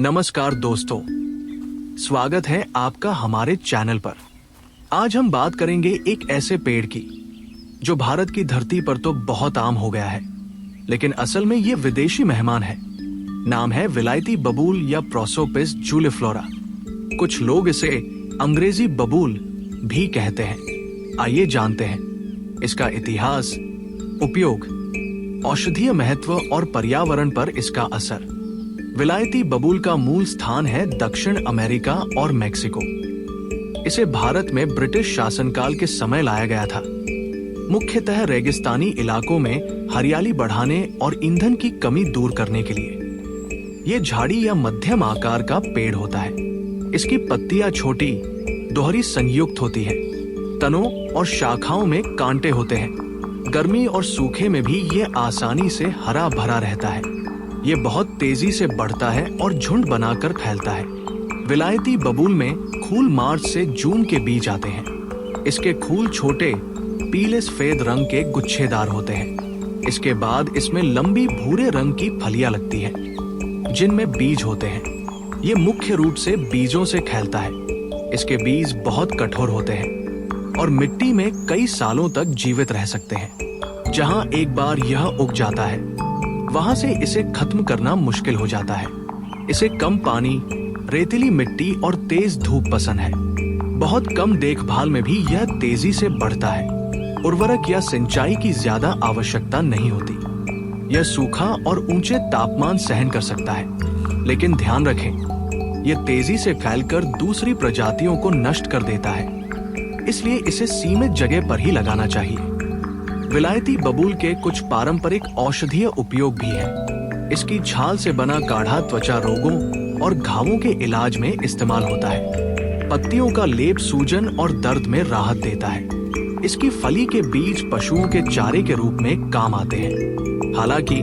नमस्कार दोस्तों, स्वागत है आपका हमारे चैनल पर। आज हम बात करेंगे एक ऐसे पेड़ की जो भारत की धरती पर तो बहुत आम हो गया है, लेकिन असल में ये विदेशी मेहमान है। नाम है विलायती बबूल या प्रोसोपिस जूलिफ्लोरा। कुछ लोग इसे अंग्रेजी बबूल भी कहते हैं। आइए जानते हैं इसका इतिहास, उपयोग, औषधीय महत्व और पर्यावरण पर इसका असर। विलायती बबूल का मूल स्थान है दक्षिण अमेरिका और मेक्सिको। इसे भारत में ब्रिटिश शासनकाल के समय लाया गया था, मुख्यतः रेगिस्तानी इलाकों में हरियाली बढ़ाने और ईंधन की कमी दूर करने के लिए। ये झाड़ी या मध्यम आकार का पेड़ होता है। इसकी पत्तियां छोटी, दोहरी संयुक्त होती है। तनों और शाखाओं में कांटे होते हैं। गर्मी और सूखे में भी ये आसानी से हरा भरा रहता है। ये बहुत तेजी से बढ़ता है और झुंड बनाकर फैलता है। विलायती बबूल में फूल मार्च से जून के बीच आते हैं। इसके फूल छोटे, पीले सफेद रंग के गुच्छेदार होते हैं। इसके बाद इसमें लंबी भूरे रंग की फलियां लगती हैं, जिनमें बीज होते हैं। ये मुख्य रूप से बीजों से फैलता है। इसके बीज बहुत कठोर होते हैं और मिट्टी में कई सालों तक जीवित रह सकते हैं। जहां एक बार यह उग जाता है, वहां से इसे खत्म करना मुश्किल हो जाता है। इसे कम पानी, रेतीली मिट्टी और तेज धूप पसंद है। बहुत कम देखभाल में भी यह तेजी से बढ़ता है। उर्वरक या सिंचाई की ज्यादा आवश्यकता नहीं होती। यह सूखा और ऊंचे तापमान सहन कर सकता है, लेकिन ध्यान रखें, यह तेजी से फैलकर दूसरी प्रजातियों को नष्ट कर देता है। इसलिए इसे सीमित जगह पर ही लगाना चाहिए। विलायती बबूल के कुछ पारंपरिक औषधीय उपयोग भी हैं। इसकी छाल से बना काढ़ा त्वचा रोगों और घावों के इलाज में इस्तेमाल होता है। पत्तियों का लेप सूजन और दर्द में राहत देता है। इसकी फली के बीज पशुओं के चारे के रूप में काम आते हैं। हालांकि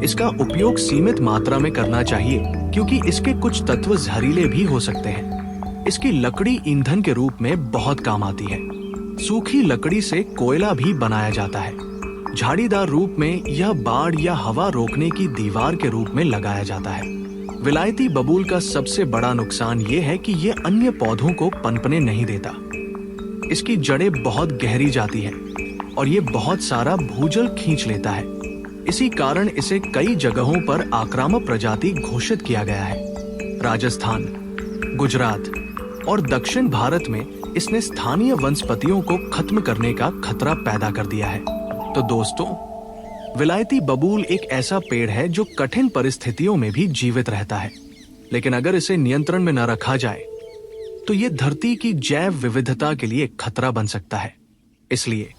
इसका उपयोग सीमित मात्रा में करना चाहिए, क्योंकि इसके कुछ तत्व जहरीले भी हो सकते हैं। इसकी लकड़ी ईंधन के रूप में बहुत काम आती है। सूखी लकड़ी से कोयला भी बनाया जाता है। झाड़ीदार रूप में यह बाढ़ या हवा रोकने की दीवार के रूप में लगाया जाता है। विलायती बबूल का सबसे बड़ा नुकसान ये है कि यह अन्य पौधों को पनपने नहीं देता। इसकी जड़ें बहुत गहरी जाती है और ये बहुत सारा भूजल खींच लेता है। इसी कारण इसे कई जगहों पर आक्रामक प्रजाति घोषित किया गया है। राजस्थान, गुजरात और दक्षिण भारत में इसने स्थानीय वनस्पतियों को खत्म करने का खतरा पैदा कर दिया है। तो दोस्तों, विलायती बबूल एक ऐसा पेड़ है जो कठिन परिस्थितियों में भी जीवित रहता है, लेकिन अगर इसे नियंत्रण में न रखा जाए तो ये धरती की जैव विविधता के लिए खतरा बन सकता है। इसलिए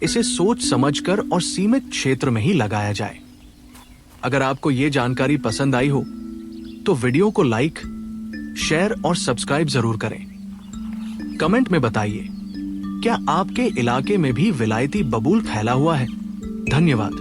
इसे सोच समझकर और सीमित क्षेत्र में ही लगाया जाए। अगर आपको ये जानकारी पसंद आई हो तो वीडियो को लाइक, शेयर और सब्सक्राइब जरूर करें। कमेंट में बताइए, क्या आपके इलाके में भी विलायती बबूल फैला हुआ है? धन्यवाद।